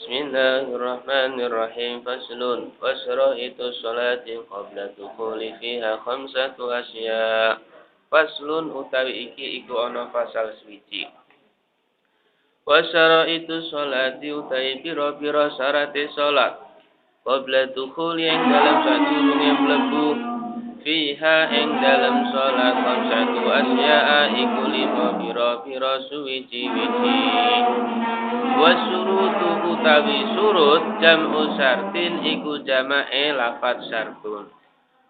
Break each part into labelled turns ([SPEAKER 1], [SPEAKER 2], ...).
[SPEAKER 1] Bismillahirrahmanirrahim. Faslun. Wasra'itu sholati qabla dukhuli fiha khamsatu asya. Faslun utawi iki iku ana pasal swiji. Wasra'itu sholati utawi pira-pira syarate salat. Qabla dukhuli ing dalam sadurunge mlebu fiha ing dalam salat khamsatu asya iku lima pira-pira suwiji-wiji. Wasurutu utawi surut jam'u syartin iku jama'e lafadz syartun.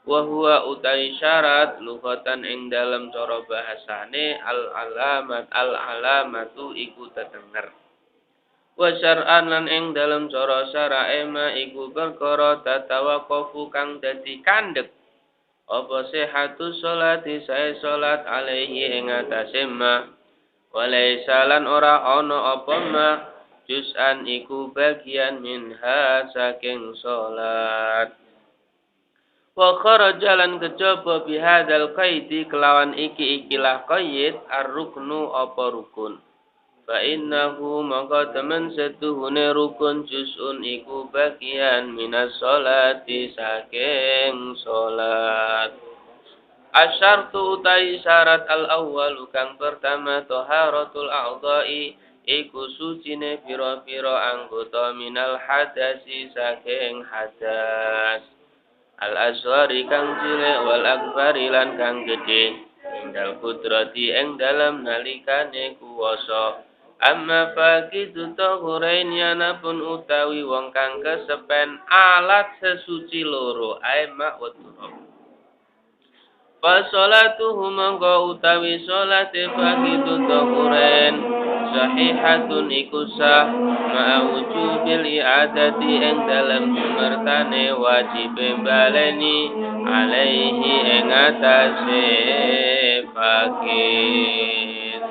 [SPEAKER 1] Wa huwa utawi syarat lughatan ing dalam cara bahasane al-alamatu iku tetenger. Wa syar'an lan ing dalam cara syara'e ma iku perkara tatawaqafu kang dadi kandhek. Apa sihatu sholati sae salat alaihi ing atase ma. Walaisa lan ora ana apa ma juz'an iku bagian minha saking salat. Wa kharaja lan kejaba bihadzal qaidi kelawan ikilah qaid ar-ruknu apa rukun. Fa innahu maka temen setuhune rukun juz'un iku bagian minas sholati saking salat. Asyartu utai syarat al-awwalu kang pertama taharatul a'dha'i iku sucine pira-pira anggota minal hadasi saking hadas. Al-asghari kang cilik wal akbari lan kang gedhe. Indal kudrati ing dalem nalikane kuwasa. Amma faqidu tahurain yanapun utawi wong kang kesepen alat sesuci loro ae mak wa turab. Fasolatuhu mangko utawi sholate faqidu tahurain sahihatun iku sah ma'a wujubil i'adati ing dalam sumertane wajib baleni alaihi ing atase faqid.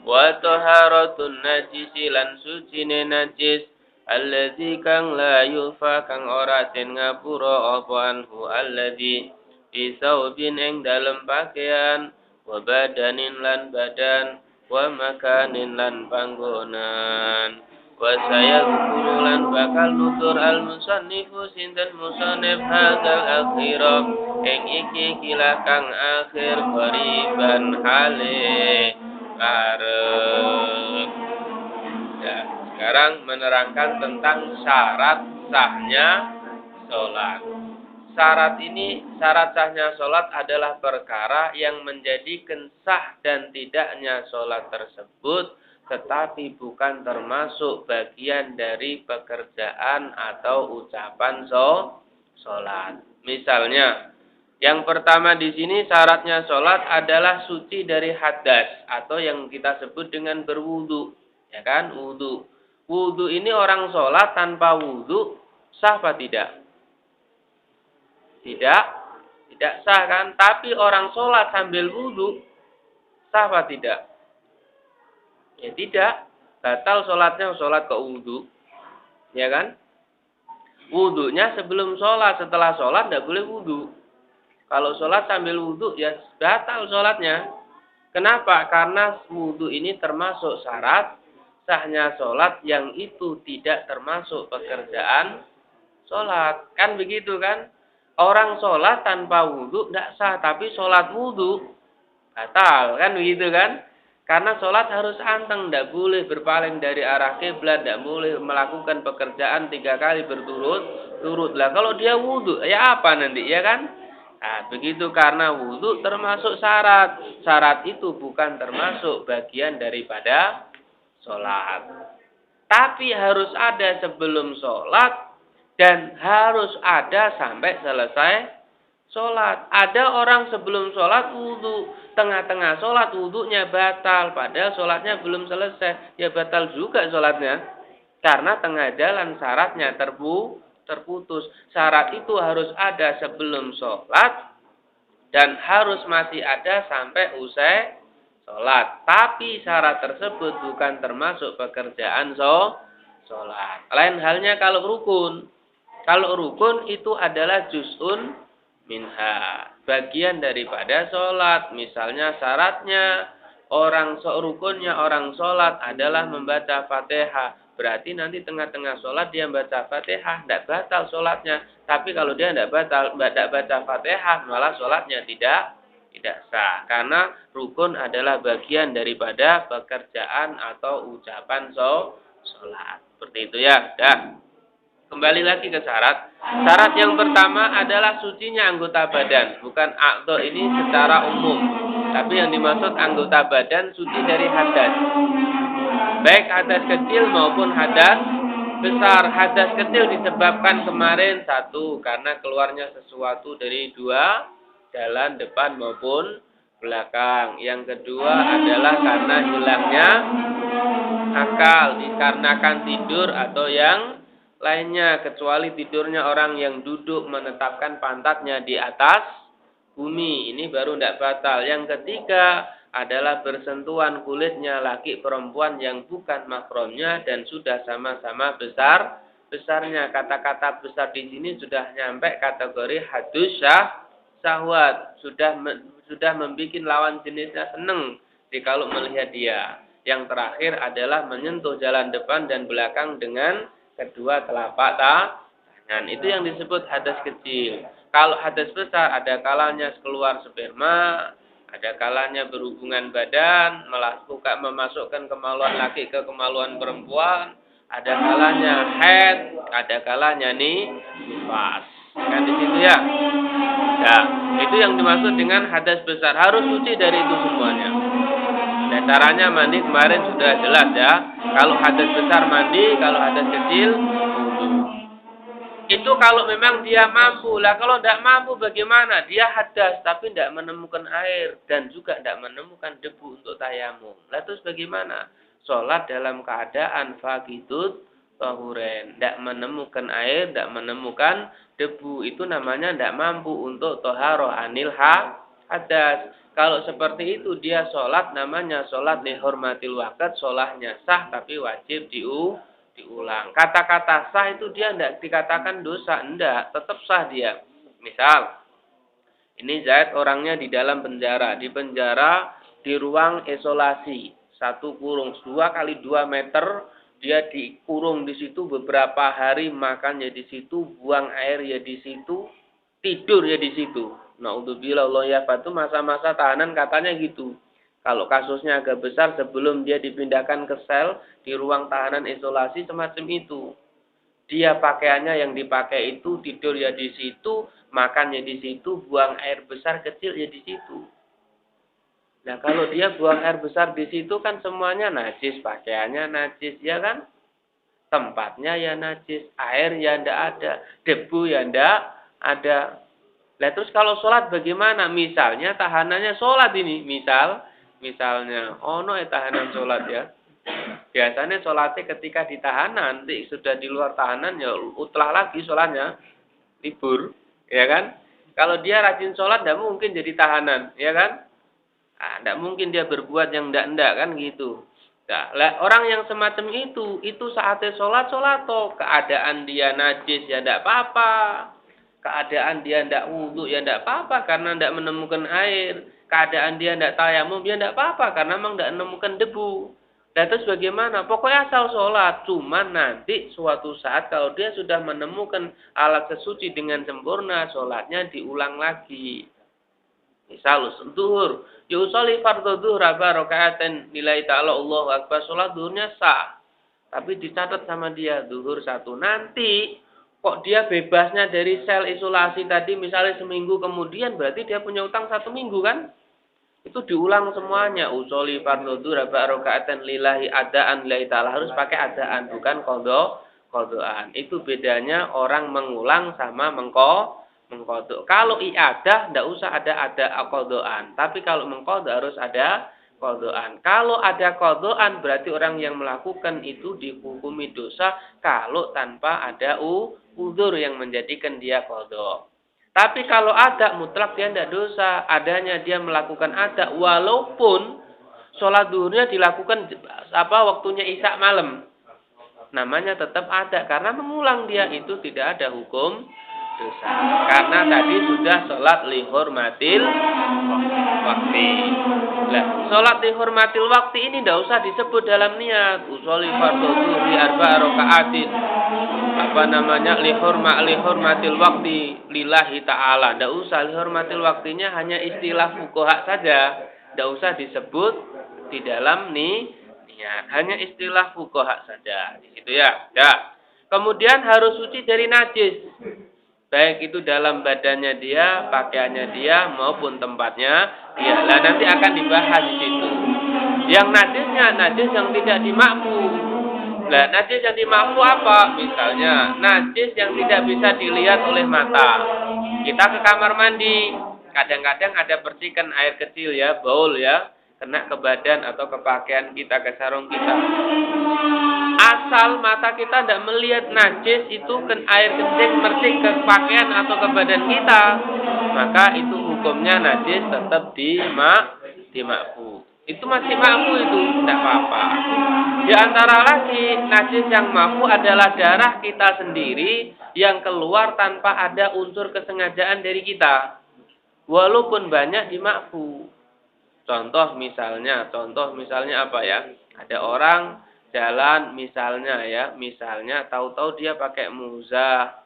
[SPEAKER 1] Wa taharatun najisi lan sucine najis alladzi kang la yufa kang ora den ngapura apa anhu alladzi isaubin ing dalam pakaian wa badanin lan badan wa makanin lan panggonan wa sayadhkuru lan bakal nutur al musannifu sinten musannif hadzal akhira ing iki kila kang akhir qariban hale karep. Ya, sekarang menerangkan tentang syarat sahnya sholat. Syarat sahnya sholat adalah perkara yang menjadikan sah dan tidaknya sholat tersebut, tetapi bukan termasuk bagian dari pekerjaan atau ucapan sholat. Misalnya, yang pertama di sini syaratnya sholat adalah suci dari hadas atau yang kita sebut dengan berwudu, ya kan? Wudu. Wudu ini orang sholat tanpa wudu sah apa tidak? Tidak sah kan? Tapi orang sholat sambil wudu sah apa tidak? Ya tidak. Batal sholatnya sholat ke wudu. Ya kan? Wudunya sebelum sholat. Setelah sholat tidak boleh wudu. Kalau sholat sambil wudu ya batal sholatnya. Kenapa? Karena wudu ini termasuk syarat sahnya sholat yang itu tidak termasuk pekerjaan sholat. Kan begitu kan? Orang sholat tanpa wudhu tidak sah, tapi sholat wudhu batal, kan begitu kan? Karena sholat harus anteng, tidak boleh berpaling dari arah kiblat, tidak boleh melakukan pekerjaan 3 kali berturut-turut. Lah kalau dia wudhu, ya apa nanti, ya kan? Nah, begitu karena wudhu termasuk syarat. Syarat itu bukan termasuk bagian daripada sholat. Tapi harus ada sebelum sholat. Dan harus ada sampai selesai sholat. Ada orang sebelum sholat wudhu. Tengah-tengah sholat wudhunya batal. Padahal sholatnya belum selesai. Ya batal juga sholatnya. Karena tengah jalan syaratnya terputus. Syarat itu harus ada sebelum sholat. Dan harus masih ada sampai usai sholat. Tapi syarat tersebut bukan termasuk pekerjaan sholat. Lain halnya kalau rukun. Kalau rukun itu adalah juz'un minha, bagian daripada sholat. Misalnya syaratnya rukunnya orang sholat adalah membaca Fatihah. berarti nanti tengah-tengah sholat dia baca Fatihah, tidak batal sholatnya. Tapi kalau dia tidak baca Fatihah, malah sholatnya tidak sah. Karena rukun adalah bagian daripada pekerjaan atau ucapan sholat. Seperti itu ya. Dah. Kembali lagi ke syarat. Syarat yang pertama adalah sucinya anggota badan. Bukan a'dha ini secara umum. Tapi yang dimaksud anggota badan suci dari hadas. Baik hadas kecil maupun hadas besar. Hadas kecil disebabkan kemarin satu, karena keluarnya sesuatu dari dua jalan depan maupun belakang. Yang kedua adalah karena hilangnya akal dikarenakan tidur atau yang lainnya, kecuali tidurnya orang yang duduk menetapkan pantatnya di atas bumi. Ini baru tidak batal. Yang ketiga adalah bersentuhan kulitnya laki perempuan yang bukan mahramnya dan sudah sama-sama besarnya. Kata-kata besar di sini sudah nyampe kategori hadus syahwat. Sudah membuat lawan jenisnya seneng kalau melihat dia. Yang terakhir adalah menyentuh jalan depan dan belakang dengan kedua telapak tangan. Itu yang disebut hadas kecil. Kalau hadas besar ada kalanya keluar sperma, ada kalanya berhubungan badan, memasukkan kemaluan laki ke kemaluan perempuan, ada kalanya haid, ada kalanya nifas. Kan di situ ya. Nah, itu yang dimaksud dengan hadas besar. Harus suci dari itu semuanya. Dan caranya mandi kemarin sudah jelas ya. Kalau hadas besar mandi, kalau hadas kecil wudu. Itu kalau memang dia mampu. Lah kalau tidak mampu bagaimana? Dia hadas tapi tidak menemukan air dan juga tidak menemukan debu untuk tayamum. Lah terus bagaimana? Sholat dalam keadaan faqidut tahuren. Tidak menemukan air, tidak menemukan debu. Itu namanya tidak mampu untuk toharoh anil hadas. Kalau seperti itu dia sholat namanya sholat lihormatil waqt, sholatnya sah tapi wajib diulang. Kata-kata sah itu dia tidak dikatakan dosa, enggak, tetap sah dia. Misal, ini Zaid orangnya di dalam penjara, di ruang isolasi, 1 kurung 2 kali 2 meter, dia dikurung di situ beberapa hari, makan ya di situ, buang air ya di situ, tidur ya di situ. Naudzubillah Allah ya fatu masa-masa tahanan katanya gitu. Kalau kasusnya agak besar sebelum dia dipindahkan ke sel di ruang tahanan isolasi semacam itu. Dia pakaiannya yang dipakai itu tidur ya di situ, makan ya di situ, buang air besar kecil ya di situ. Nah kalau dia buang air besar di situ kan semuanya najis, pakaiannya najis ya kan? Tempatnya ya najis, air ya ndak ada, debu ya ndak ada. Nah terus kalau sholat bagaimana? Misalnya tahanannya sholat ini. Misalnya, tahanan sholat ya. Biasanya sholatnya ketika di tahanan, nanti sudah di luar tahanan ya utlah lagi sholatnya. Libur, ya kan? Kalau dia rajin sholat, tidak mungkin jadi tahanan, ya kan? Tidak mungkin dia berbuat yang ndak kan gitu. Nah, orang yang semacam itu saatnya sholat toh. Keadaan dia najis ya tidak apa-apa. Keadaan dia tidak wudhu ya tidak apa-apa karena tidak menemukan air. Keadaan dia tidak tayamum ya tidak apa-apa karena memang tidak menemukan debu. Dan terus bagaimana? Pokoknya asal sholat. Cuman nanti suatu saat kalau dia sudah menemukan alat sesuci dengan sempurna, sholatnya diulang lagi. Misal zuhur, yusolli fardhu zuhur raka'atan nilai ta'ala Allahu akbar, sholat zuhurnya sah. Tapi dicatat sama dia zuhur 1. Nanti kok dia bebasnya dari sel isolasi tadi misalnya seminggu kemudian berarti dia punya utang 1 minggu kan? Itu diulang semuanya. Usolli fardhu zuhur raka'atan lillahi adaan lillahi ta'ala, harus pakai adaan bukan qadhaan. Itu bedanya orang mengulang sama mengqadha. Kalau i'adah tidak usah ada qadhaan, tapi kalau mengqadha harus ada qadhaan. Kalau ada qadhaan berarti orang yang melakukan itu dihukumi dosa kalau tanpa ada uzur yang menjadikan dia qadha. Tapi kalau ada mutlak dia tidak dosa. Adanya dia melakukan ada walaupun sholat zuhurnya dilakukan waktunya isya malam. Namanya tetap ada karena mengulang dia itu tidak ada hukum dosa. Karena tadi sudah sholat lihurmatil waktu. Nah, sholat lihurmatil waktu ini tidak usah disebut dalam niat. Usolli fardhu dzuhri arba'a raka'atin. Lihurmatil waktu lillahi ta'ala. Tidak usah, lihurmatil waktunya hanya istilah fuqaha saja. Tidak usah disebut di dalam niat. Hanya istilah fuqaha saja. Di situ ya. Ya. Kemudian harus suci dari najis. Baik itu dalam badannya dia, pakaiannya dia, maupun tempatnya dia. Lah nanti akan dibahas di situ. Yang najisnya, najis yang tidak dimakfu. Lah najis yang dimakfu apa? Misalnya, najis yang tidak bisa dilihat oleh mata. Kita ke kamar mandi, kadang-kadang ada percikan air kecil ya, baul ya, kena ke badan atau ke pakaian kita, ke sarung kita. Asal mata kita tidak melihat najis itu air kencing mercik ke pakaian atau ke badan kita, maka itu hukumnya najis tetap dimakfu. Itu masih makfu itu, tidak apa-apa. Di antara lagi najis yang makfu adalah darah kita sendiri yang keluar tanpa ada unsur kesengajaan dari kita, walaupun banyak dimakfu. Contoh misalnya apa ya? Ada orang jalan misalnya tahu-tahu dia pakai muzah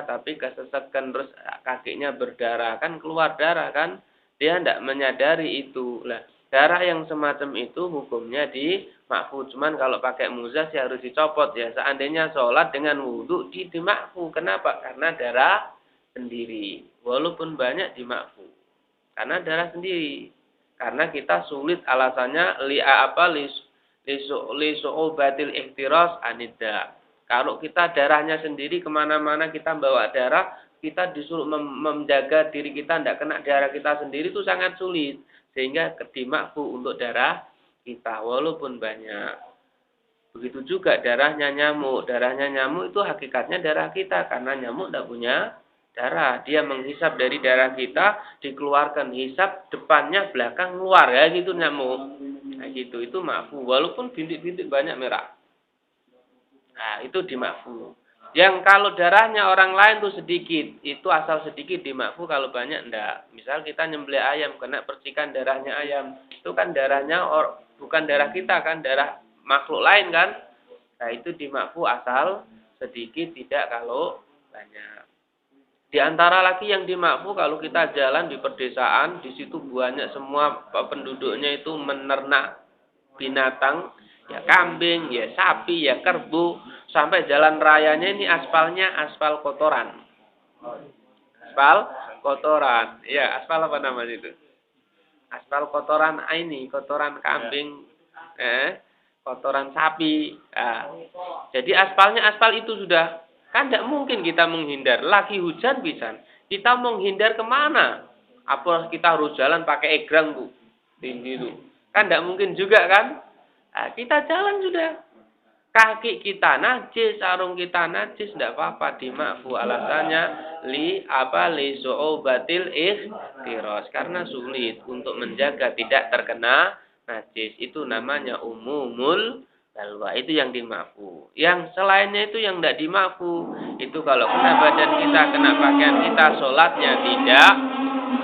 [SPEAKER 1] tapi kesesetkan terus kakinya berdarah, kan keluar darah kan, dia tidak menyadari itu. Lah darah yang semacam itu hukumnya dimakfu, cuman kalau pakai muzah sih harus dicopot ya. Seandainya sholat dengan wudhu dimakfu. Kenapa? Karena darah sendiri, walaupun banyak dimakfu karena darah sendiri, karena kita sulit alasannya lisu'ubatil ihtiras anidda. Kalau kita darahnya sendiri kemana-mana kita bawa darah, kita disuruh menjaga diri kita tidak kena darah kita sendiri itu sangat sulit. Sehingga dimakfu untuk darah kita walaupun banyak. Begitu juga darahnya nyamuk. Darahnya nyamuk itu hakikatnya darah kita karena nyamuk tidak punya darah. Dia menghisap dari darah kita, dikeluarkan, hisap depannya belakang keluar ya gitu nyamuk. Nah gitu, itu makfu walaupun bintik-bintik banyak merah. Nah itu dimakfu. Yang kalau darahnya orang lain tuh sedikit, itu asal sedikit dimakfu, kalau banyak enggak. Misal kita nyembelih ayam kena percikan darahnya ayam, itu kan darahnya bukan darah kita kan, darah makhluk lain kan. Nah itu dimakfu asal sedikit, tidak kalau banyak. Di antara lagi yang dimakfu kalau kita jalan di pedesaan, di situ banyak semua penduduknya itu menernak binatang, ya kambing, ya sapi, ya kerbau, sampai jalan rayanya ini aspalnya aspal kotoran. Aspal kotoran. Ya, aspal apa namanya itu? Aspal kotoran ini, kotoran kambing, kotoran sapi. Nah, jadi aspalnya aspal itu sudah. Kan tidak mungkin kita menghindar. Lagi hujan bisa. Kita menghindar kemana? Apa kita harus jalan pakai egrang, Bu? Tinggi itu. Kan tidak mungkin juga kan? Nah, kita jalan sudah. Kaki kita najis, sarung kita najis, tidak apa-apa, dimakfu. Alasannya li su'ubatil ihtiras. Karena sulit untuk menjaga tidak terkena najis. Itu namanya umumul balwa, itu yang dimakfu. Yang selainnya itu yang tidak dimakfu. Itu kalau kena badan kita, kena pakaian kita, sholatnya tidak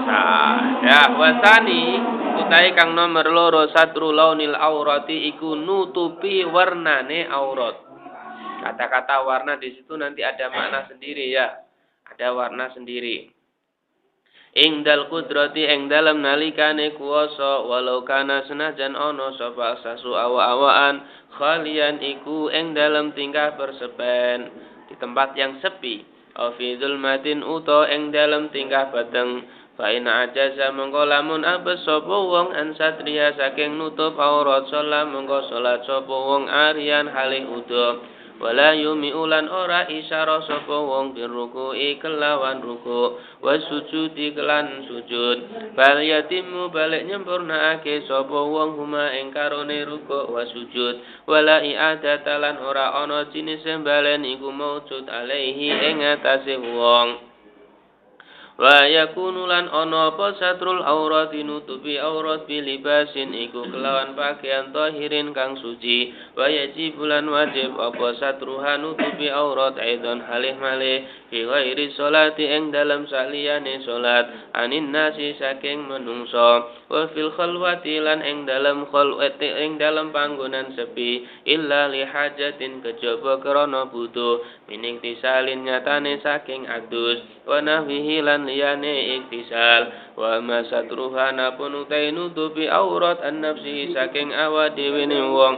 [SPEAKER 1] sah. Ya, wasani utai kang nomor loro satru launil aurati iku nutupi warnane aurat. Kata-kata warna di situ nanti ada makna sendiri ya. Ada warna sendiri. Ingdal kudrati ing dalem nalikane kuwasa walau kana senajan ana sapa sasu awa-awaan khalian iku ing dalem tingkah bersepen di tempat yang sepi au fi zulmatin uta ing dalem tingkah peteng fa in ajaza mengko lamun abes sapa wong an satria saking nutup aurat salat mengko salat sapa wong arian halih uda wala yumi ulan ora isyara sapa wong biruku'i kelawan ruku wa sujudi kelan sujud bal yatimu balik nyempurnaake sapa wong huma ing karone ruku wa sujud wala i'adata lan ora ana jinis balen iku maujud alaihi ing atase wong Wa yakunu lan ana apa satrul aurati nutupi aurat bilibasin iku kelawan pakaian tahirin kang suci. Wa yajibulan wajib apa satruha nutupi aurat aidon halih malih fi ghairi sholati ing dalam saliyane salat anin nasi saking menungso. Wa fil khalwati lan ing dalam khalwati ing dalam panggonan sepi illa li hajatin kejaba krana butuh mining tisalin nyatane saking adus wa nahwihi lan liyane iktisal wa ma satruha napun utai nutupi aurat an-nafsi saking awak dhewe wong.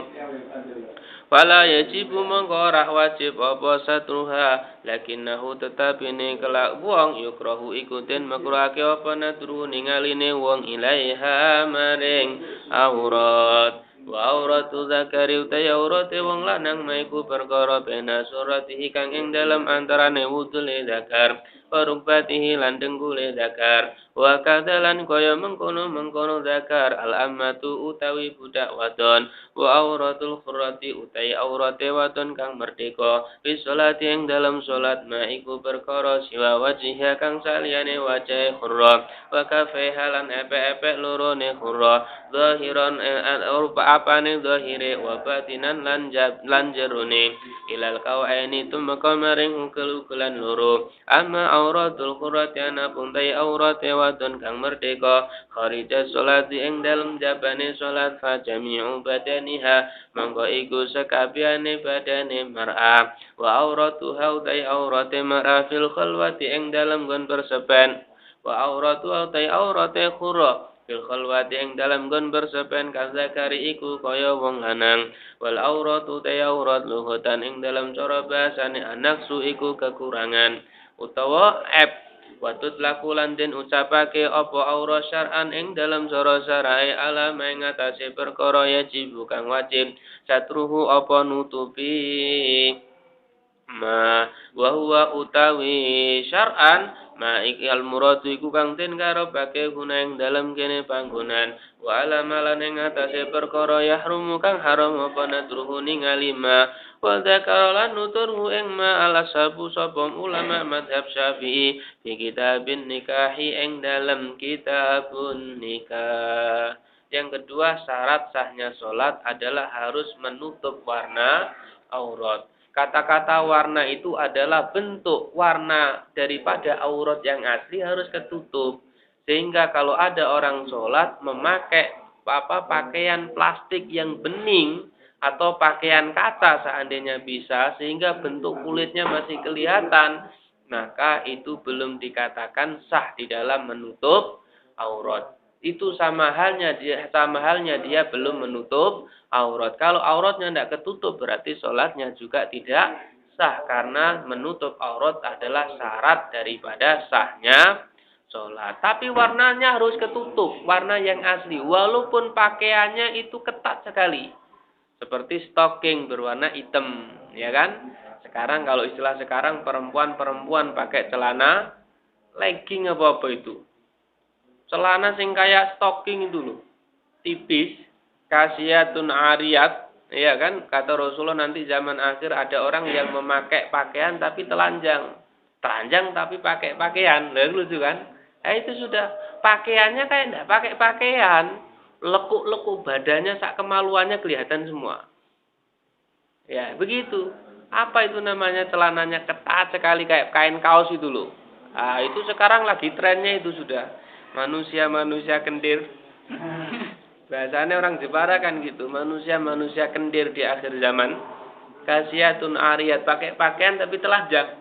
[SPEAKER 1] Fala yajibu mongko ora wajib apa satruha lakinnahu tetap ini kelak wong yukrahu ikutin makruhake apa nadru ningaline wong ilaiha maring aurat wa auratu zakari utai aurate wong lanang maiku perkara bena suratihi kang ing dalam antarane wudule zakar perubatihi lan denggule zakar wa kadalan kaya mengkono zakar al ammatu utawi budak wadon wa auratul khurrati utai aurate wadon kang merdeka fi sholati ing dalam salat maiku perkara siwa wajhiha kang saliyane wajah khurra wa kafaiha lan epe-epe lorone khurra zahiran rupa apane zahire wa batinan lan jerone ilal kawaini tumeka maring ukel-ukelan loro amma auratul khurrati ana puntai aurate wadon kang merdeka kharija sholati ing dalem jabane salat fa jami'u badaniha mangko iku sakabehane badane mar'a wa auratuha utai aurate mar'a fil khalwati ing dalem nggon persepen wa auratu utai aurate khurra fil khalwati ing dalam gon bersepen kazakari iku kaya wong lanang wal auratu ta aurat luhutan ing dalam cara bahasane anaksu iku kekurangan utawa watut lakulan den ucapake apa aura syar'an ing dalam cara syara'i ala ing atase perkara yajib kang wajib satruhu apa nutupi ma wa huwa utawi syar'an ma ikal muradu iku kang den karepake guna ing dalem kene panggonan wa alamalan ing atase perkara yahrumu kang haram apa nadruhu ningali ma wa dzakaralan nuturhu ing ma ala sabu sapa ulama mazhab Syafi'i fi kitabin nikahi ing dalem kitabun nikah. Yang kedua syarat sahnya salat adalah harus menutup warna aurat. Kata-kata warna itu adalah bentuk warna daripada aurat yang asli harus ketutup. Sehingga kalau ada orang sholat memakai pakaian plastik yang bening atau pakaian kaca seandainya bisa sehingga bentuk kulitnya masih kelihatan, maka itu belum dikatakan sah di dalam menutup aurat. Itu sama halnya dia belum menutup aurat. Kalau auratnya tidak ketutup berarti sholatnya juga tidak sah karena menutup aurat adalah syarat daripada sahnya sholat. Tapi warnanya harus ketutup, warna yang asli walaupun pakaiannya itu ketat sekali. Seperti stocking berwarna hitam, ya kan? Sekarang kalau istilah sekarang perempuan pakai celana legging apa itu? Celana sing kayak stocking itu loh. Tipis, kasiyatun ariyat, ya kan? Kata Rasulullah nanti zaman akhir ada orang yang memakai pakaian tapi telanjang. Telanjang tapi pakai pakaian. Lalu lucu kan? Itu sudah pakaiannya kayak enggak pakai pakaian. Lekuk-lekuk badannya sak kemaluannya kelihatan semua. Ya, begitu. Apa itu namanya celananya ketat sekali kayak kain kaos itu loh. Itu sekarang lagi trennya itu sudah. Manusia kendir. Bahasanya orang Jepara kan gitu. Manusia kendir di akhir zaman. Kasiyatun ariyat. Pakai pakaian tapi telanjang.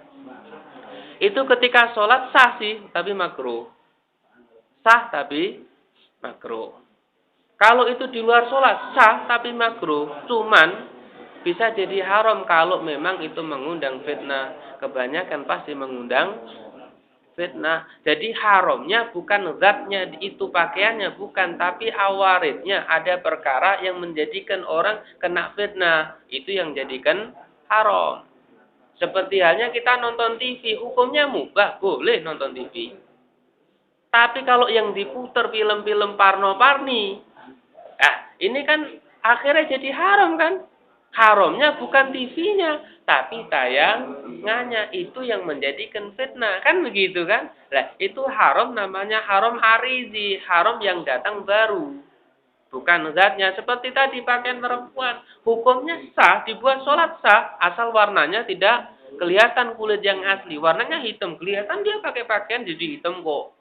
[SPEAKER 1] Itu ketika sholat sah sih. Tapi makruh. Sah tapi makruh. Kalau itu di luar sholat sah tapi makruh. Cuman bisa jadi haram kalau memang itu mengundang fitnah. Kebanyakan pasti mengundang fitnah. Jadi haramnya bukan zatnya itu pakaiannya bukan, tapi awaridnya ada perkara yang menjadikan orang kena fitnah. Itu yang jadikan haram. Seperti halnya kita nonton TV, hukumnya mubah, boleh nonton TV. Tapi kalau yang diputar film-film parno-parni, ini kan akhirnya jadi haram kan? Haramnya bukan TV-nya, tapi tayangannya. Itu yang menjadikan fitnah. Kan begitu kan? Lah, itu haram namanya haram arizi, haram yang datang baru. Bukan zatnya. Seperti tadi pakaian perempuan. Hukumnya sah, dibuat sholat sah, asal warnanya tidak kelihatan kulit yang asli. Warnanya hitam, kelihatan dia pakai pakaian jadi hitam kok.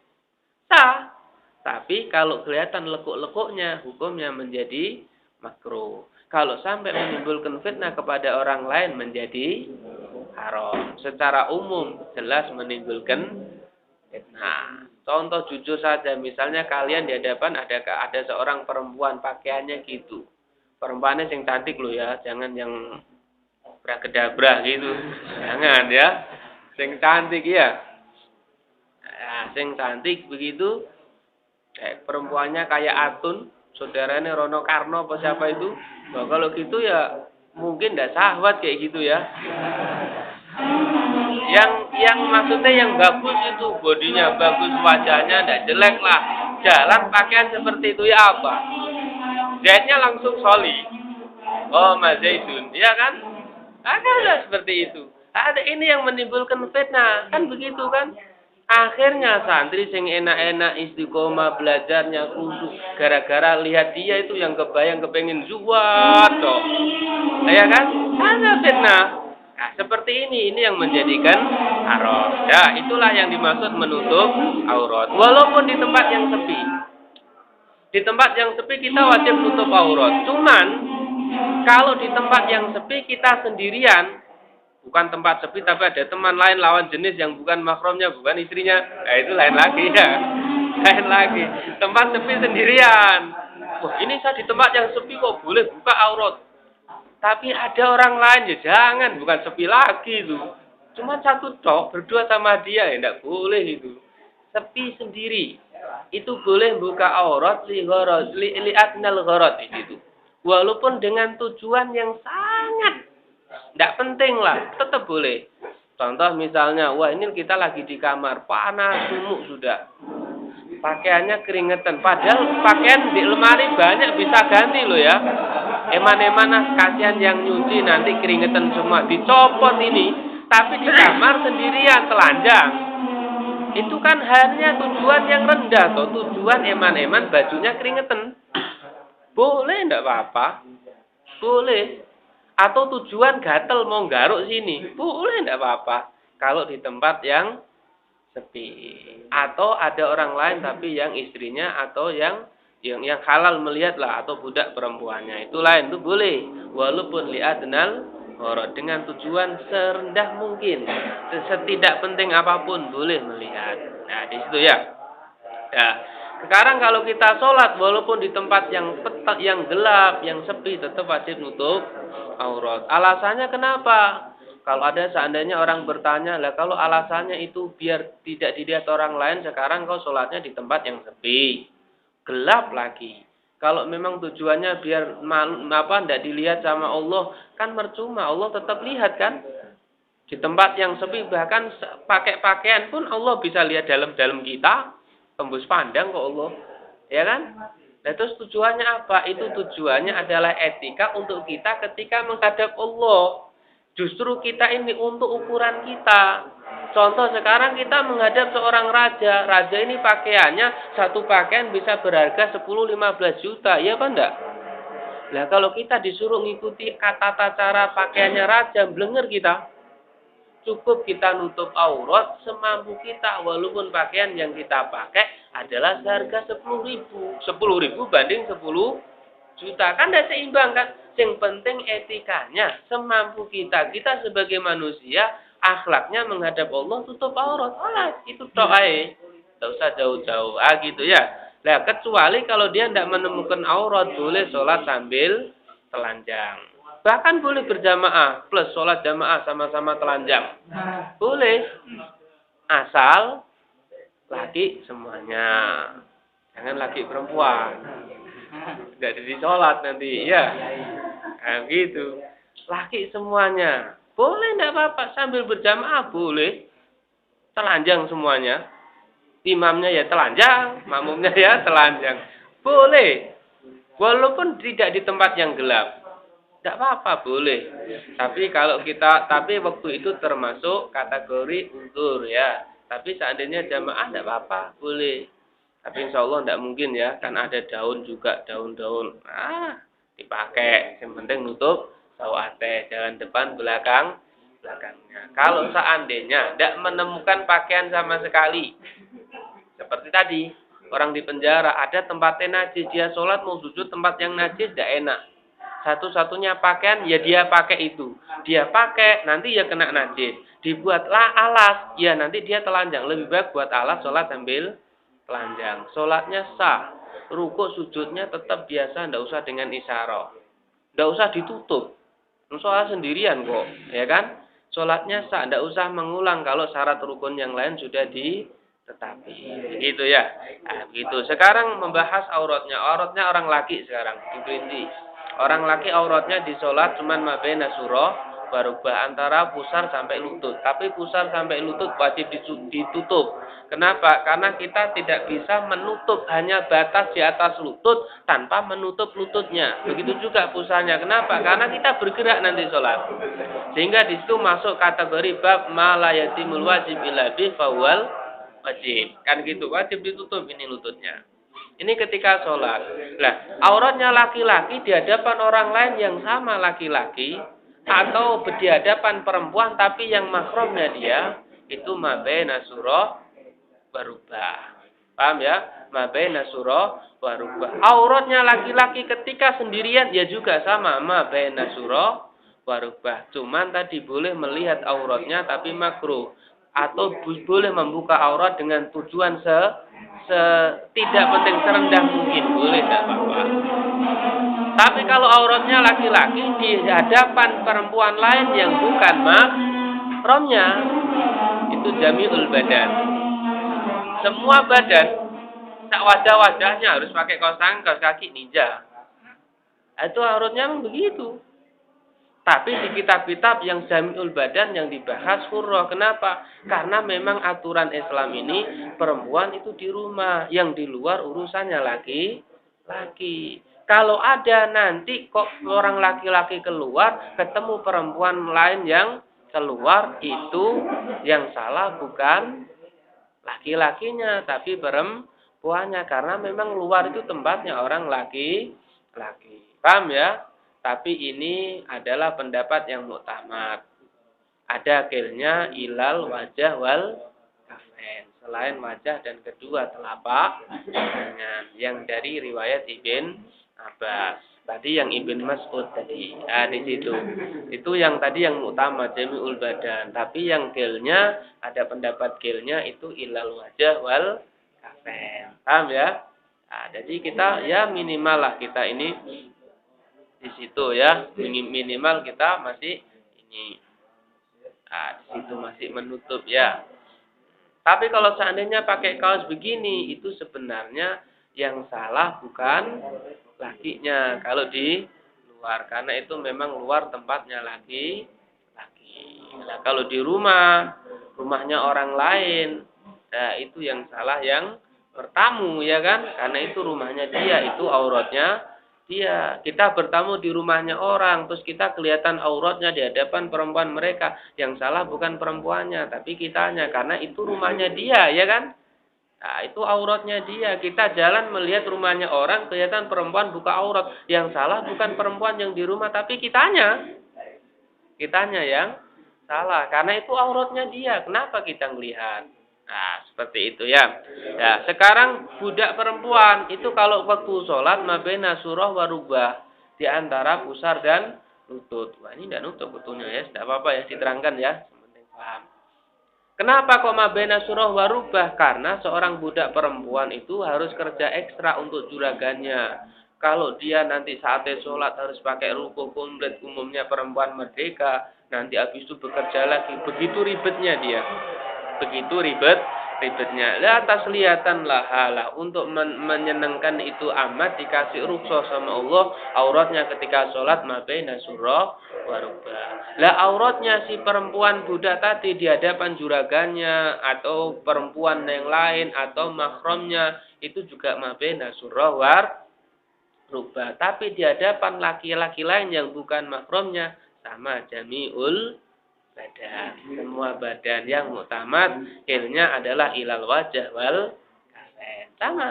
[SPEAKER 1] Sah. Tapi kalau kelihatan lekuk-lekuknya, hukumnya menjadi makruh. Kalau sampai menimbulkan fitnah kepada orang lain menjadi haram. Secara umum jelas menimbulkan fitnah. Contoh jujur saja, misalnya kalian di hadapan ada seorang perempuan pakaiannya gitu. Perempuannya yang cantik loh ya, jangan yang brak-gedabrak gitu. Jangan ya. Sing cantik ya. Nah, sing cantik begitu. Perempuannya kayak Atun, saudaranya Rono Karno apa siapa itu. Nah, kalau gitu ya mungkin tidak sahabat kayak gitu ya. Yang maksudnya yang bagus itu bodinya bagus, wajahnya tidak jelek lah. Jalan pakaian seperti itu ya apa? Zaidnya langsung soli. Oh, Mas Zaidun, iya kan? Ada seperti itu. Ada ini yang menimbulkan fitnah, kan begitu kan? Akhirnya santri sing enak-enak istiqomah belajarnya khusyuk gara-gara lihat dia itu yang kepengen zuhud toh. Ya kan? Ada fitnah. Nah, seperti ini yang menjadikan haram. Ya, itulah yang dimaksud menutup aurat. Walaupun di tempat yang sepi. Di tempat yang sepi kita wajib tutup aurat. Cuman kalau di tempat yang sepi kita sendirian, bukan tempat sepi tapi ada teman lain lawan jenis yang bukan mahramnya, bukan istrinya. Nah, itu lain lagi ya. Lain lagi. Tempat sepi sendirian. Wah, ini saya di tempat yang sepi kok boleh buka aurat. Tapi ada orang lain ya jangan, bukan sepi lagi itu. Cuma satu tok berdua sama dia ya enggak boleh itu. Sepi sendiri. Itu boleh buka aurat li'atnal gharad di situ. Walaupun dengan tujuan yang sangat tidak penting lah, tetap boleh. Contoh misalnya, wah ini kita lagi di kamar, panas, sumuk sudah. Pakaiannya keringetan. Padahal pakaian di lemari banyak bisa ganti loh ya. Eman-eman kasihan yang nyuci nanti keringetan semua. Dicopot ini. Tapi di kamar sendirian, telanjang. Itu kan hanya tujuan yang rendah. Toh. Tujuan eman-eman bajunya keringetan. Boleh enggak apa-apa. Boleh. Atau tujuan gatel mau garuk sini, boleh enggak apa-apa. Kalau di tempat yang sepi. Atau ada orang lain tapi yang istrinya atau yang halal melihat lah atau budak perempuannya. Itu lain, itu boleh. Walaupun li'adnal gharad dengan tujuan serendah mungkin. Setidak penting apapun boleh melihat. Nah, di situ ya. Ya. Sekarang kalau kita sholat walaupun di tempat yang gelap, yang sepi tetap wajib nutup aurat. Alasannya kenapa? Kalau ada seandainya orang bertanya, lah kalau alasannya itu biar tidak dilihat orang lain, sekarang kau sholatnya di tempat yang sepi, gelap lagi. Kalau memang tujuannya biar tidak dilihat sama Allah, kan percuma. Allah tetap lihat kan? Di tempat yang sepi bahkan pakai pakaian pun Allah bisa lihat dalam-dalam kita. Tembus pandang kok Allah. Ya kan? Nah, terus tujuannya apa? Itu tujuannya adalah etika untuk kita ketika menghadap Allah. Justru kita ini untuk ukuran kita. Contoh sekarang kita menghadap seorang raja. Raja ini pakaiannya, satu pakaian bisa berharga 10-15 juta. Ya apa enggak? Nah, kalau kita disuruh mengikuti tata cara pakaiannya raja, blenger kita. Cukup kita nutup aurat semampu kita. Walaupun pakaian yang kita pakai adalah seharga 10.000. 10.000 banding 10 juta. Kan tidak seimbang kan? Yang penting etikanya. Semampu kita. Kita sebagai manusia, akhlaknya menghadap Allah tutup aurat. Itu doa. Tidak usah jauh-jauh. Gitu ya. Nah, kecuali kalau dia tidak menemukan aurat, boleh sholat sambil telanjang. Bahkan boleh berjamaah plus sholat jamaah sama-sama telanjang. Boleh. Asal laki semuanya. Jangan laki perempuan. Tidak jadi sholat nanti. Ya. Nah, gitu. Laki semuanya. Boleh tidak apa-apa. Sambil berjamaah boleh. Telanjang semuanya. Imamnya ya telanjang. Makmumnya ya telanjang. Boleh. Walaupun tidak di tempat yang gelap. Tidak apa-apa, boleh. Tapi waktu itu termasuk kategori uzur ya. Tapi seandainya jamaah tidak apa-apa, boleh. Tapi insya Allah tidak mungkin ya, kan ada daun juga, daun-daun. Dipakai. Yang penting nutup sawate, jalan depan, belakangnya. Kalau seandainya tidak menemukan pakaian sama sekali, seperti tadi, orang di penjara, ada tempatnya najis, dia sholat mau sujud tempat yang najis, tidak enak. Satu-satunya pakaian, ya dia pakai itu. Dia pakai, nanti ya kena najis. Dibuatlah alas, ya nanti dia telanjang. Lebih baik buat alas, sholat sambil telanjang. Sholatnya sah. Rukuk sujudnya tetap biasa, tidak usah dengan isyarah. Tidak usah ditutup. Sholat sendirian kok, ya kan? Sholatnya sah, tidak usah mengulang kalau syarat rukun yang lain sudah ditetapi. Begitu ya. Nah, begitu. Sekarang membahas auratnya. Auratnya orang laki sekarang, diperinci. Orang laki auratnya di sholat cuman mabena surah barubah antara pusar sampai lutut. Tapi pusar sampai lutut wajib ditutup. Kenapa? Karena kita tidak bisa menutup hanya batas di atas lutut tanpa menutup lututnya. Begitu juga pusarnya. Kenapa? Karena kita bergerak nanti sholat. Sehingga di situ masuk kategori bab ma la yatimul wajib illa bi fawal wajib. Kan gitu, wajib ditutup ini lututnya. Ini ketika sholat. Nah, auratnya laki-laki di hadapan orang lain yang sama laki-laki atau di hadapan perempuan tapi yang mahramnya dia itu mabena surah warubah. Paham ya? Mabena surah warubah. Auratnya laki-laki ketika sendirian ya juga sama mabena surah warubah. Cuman tadi boleh melihat auratnya tapi makruh atau boleh membuka aurat dengan tujuan tidak penting serendah mungkin, boleh tidak apa-apa. Tapi kalau auratnya laki-laki di hadapan perempuan lain yang bukan mahramnya, itu jami'ul badan. Semua badan, tak wajah-wajahnya harus pakai kaos tangan, kaos kaki ninja. Itu auratnya memang begitu. Tapi di kitab-kitab yang jami'ul badan yang dibahas hurrah. Kenapa? Karena memang aturan Islam ini perempuan itu di rumah. Yang di luar urusannya laki-laki. Kalau ada nanti kok orang laki-laki keluar, ketemu perempuan lain yang keluar, itu yang salah bukan laki-lakinya, tapi perempuannya. Karena memang luar itu tempatnya orang laki-laki. Paham ya? Tapi ini adalah pendapat yang muktamad. Ada kilnya ilal wajah wal kafain. Selain wajah dan kedua telapak tangan. Yang dari riwayat Ibn Abbas. Tadi yang Ibn Mas'ud tadi. Di situ. Itu yang tadi yang muktamad jami'ul badan. Tapi yang kilnya ada pendapat kilnya itu ilal wajah wal kafain. Paham ya? Jadi kita ya minimal lah kita ini di situ ya, minimal kita masih ini di situ masih menutup ya. Tapi kalau seandainya pakai kaos begini, itu sebenarnya yang salah bukan lakinya kalau di luar, karena itu memang luar tempatnya laki. Nah, kalau di rumahnya orang lain, nah itu yang salah yang bertamu ya kan, karena itu rumahnya dia, itu auratnya dia. Kita bertamu di rumahnya orang, terus kita kelihatan auratnya di hadapan perempuan mereka. Yang salah bukan perempuannya, tapi kitanya. Karena itu rumahnya dia, ya kan? Nah, itu auratnya dia. Kita jalan melihat rumahnya orang, kelihatan perempuan buka aurat. Yang salah bukan perempuan yang di rumah, tapi kitanya. Kitanya yang salah. Karena itu auratnya dia. Kenapa kita melihat? Nah, seperti itu ya. Nah, sekarang budak perempuan itu kalau waktu sholat mabena surah warubah di antara pusar dan lutut. Wah, ini tidak nutup betulnya ya. Tidak apa-apa ya, diterangkan ya. Penting paham. Kenapa kok mabena surah warubah? Karena seorang budak perempuan itu harus kerja ekstra untuk juragannya. Kalau dia nanti saatnya sholat harus pakai ruku komplit, umumnya perempuan merdeka, nanti habis itu bekerja lagi. Begitu ribetnya dia. Begitu ribetnya. Atas lihatanlah halah untuk menyenangkan itu amat dikasih rukhsah sama Allah auratnya ketika sholat mabena surah warubah. Auratnya si perempuan budak tadi di hadapan juragannya atau perempuan yang lain atau mahramnya itu juga mabena surah rukbah. Tapi di hadapan laki-laki lain yang bukan mahramnya sama jami'ul badan. Semua badan yang muktamad ilnya adalah ilal wajah wal kafain. Sama.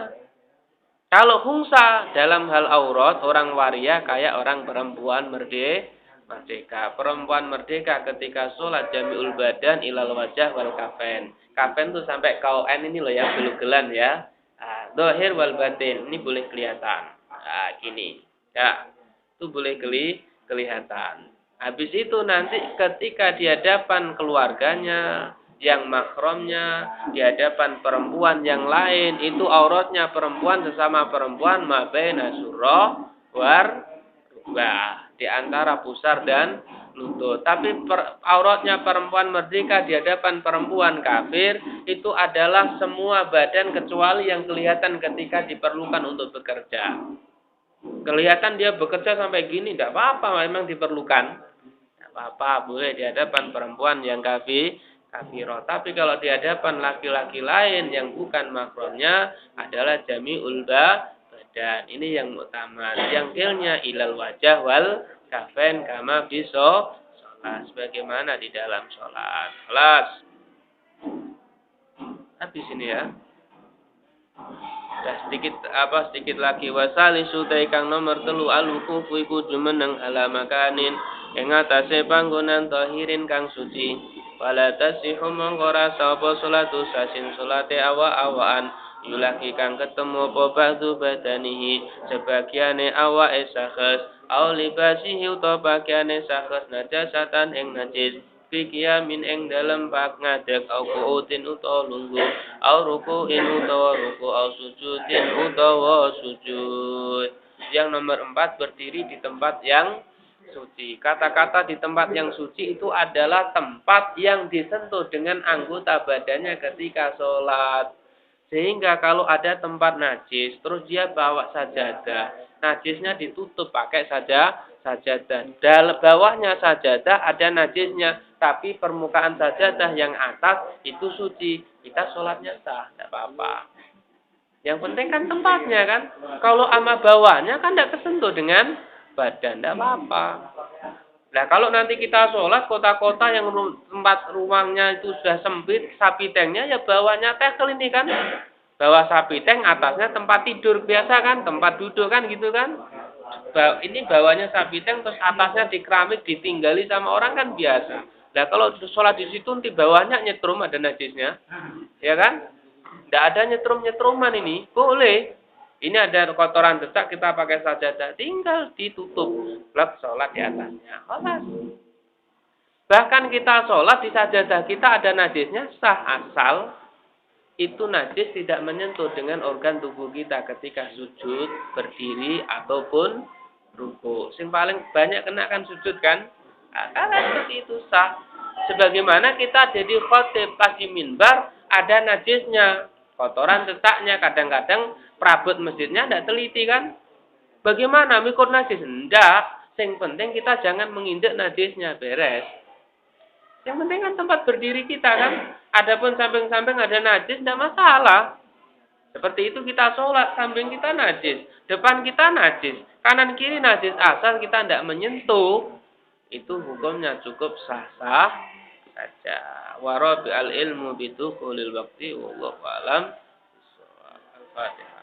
[SPEAKER 1] Kalau khungsa dalam hal aurat, orang waria kayak orang perempuan merdeka. Perempuan merdeka ketika sholat jami'ul badan ilal wajah wal kafain. Kafain tuh sampai kauen ini loh ya, gelugelan ya. Dohir wal batin, ini boleh kelihatan. Gini. Ya, itu boleh kelihatan. Habis itu nanti ketika di hadapan keluarganya, yang mahramnya, di hadapan perempuan yang lain, itu auratnya perempuan sesama perempuan mabaina surah war rubah, di antara pusar dan lutut. Tapi auratnya perempuan merdeka di hadapan perempuan kafir itu adalah semua badan kecuali yang kelihatan ketika diperlukan untuk bekerja. Kelihatan dia bekerja sampai gini, tidak apa-apa, memang diperlukan. Apa boleh di hadapan perempuan yang kafirah. Tapi kalau di hadapan laki-laki lain yang bukan mahramnya adalah jami'ul badan. Ini yang utama. Yang ilnya ilal wajah wal kafain kama bisa sholat. Sebagaimana di dalam sholat. Kelas. Habis ini ya. Sedikit lagi wasali sudai kang nomor 3 al-wuqufu iku jumeneng ala makanin ing atase panggonan tahirin kang suci wala tasihu mongkora sapa salatu sasin salate awa-awaan yulaki kang ketemu apa ba'du badanihi sebagiane awake sakhs au libasihi utawa bagiane sakhs najasatan ing najis fikiyamin ing dalem pak ngadeg au qu'utin utawa lungguh au ruku'in utawa ruku' au sujudin utawa sujud. Yang nomor 4 berdiri di tempat yang suci. Kata-kata di tempat yang suci itu adalah tempat yang disentuh dengan anggota badannya ketika sholat. Sehingga kalau ada tempat najis, terus dia bawa sajadah. Najisnya ditutup pakai sajadah. Dalam bawahnya sajadah ada najisnya. Tapi permukaan sajadah yang atas itu suci. Kita sholatnya sah, tidak apa-apa. Yang penting kan tempatnya kan. Kalau ama bawahnya kan tidak tersentuh dengan badan, tidak apa-apa. Nah kalau nanti kita sholat kota-kota yang tempat ruangnya itu sudah sempit, sapi tanknya ya bawahnya tekel ini kan. Bawah sapi tank, atasnya tempat tidur biasa kan, tempat duduk kan gitu kan. Ini bawahnya sapi tank, terus atasnya di keramik ditinggali sama orang kan biasa. Nah kalau sholat di situ di bawahnya nyetrum ada najisnya, ya kan? Tidak ada nyetrum-nyetruman ini, boleh. Ini ada kotoran detak kita pakai sajadah, tinggal ditutup, blok sholat di atasnya. Kholas. Bahkan kita sholat di sajadah kita ada najisnya sah asal itu najis tidak menyentuh dengan organ tubuh kita ketika sujud, berdiri ataupun ruku. Yang paling banyak kenakan sujud kan? Karena seperti itu sah. Sebagaimana kita jadi khotib pas di minbar ada najisnya, kotoran detaknya, kadang-kadang perabot masjidnya tidak teliti kan? Bagaimana mikul najis? Enggak. Yang penting kita jangan menginjak najisnya, beres. Yang penting kan tempat berdiri kita kan. Adapun samping-samping ada najis tidak masalah. Seperti itu kita sholat, samping kita najis, depan kita najis, kanan kiri najis, asal kita tidak menyentuh. Itu hukumnya cukup sah-sah saja. Warabi al ilmu bidukhulil waqti wallahu alam. Al-Fatihah.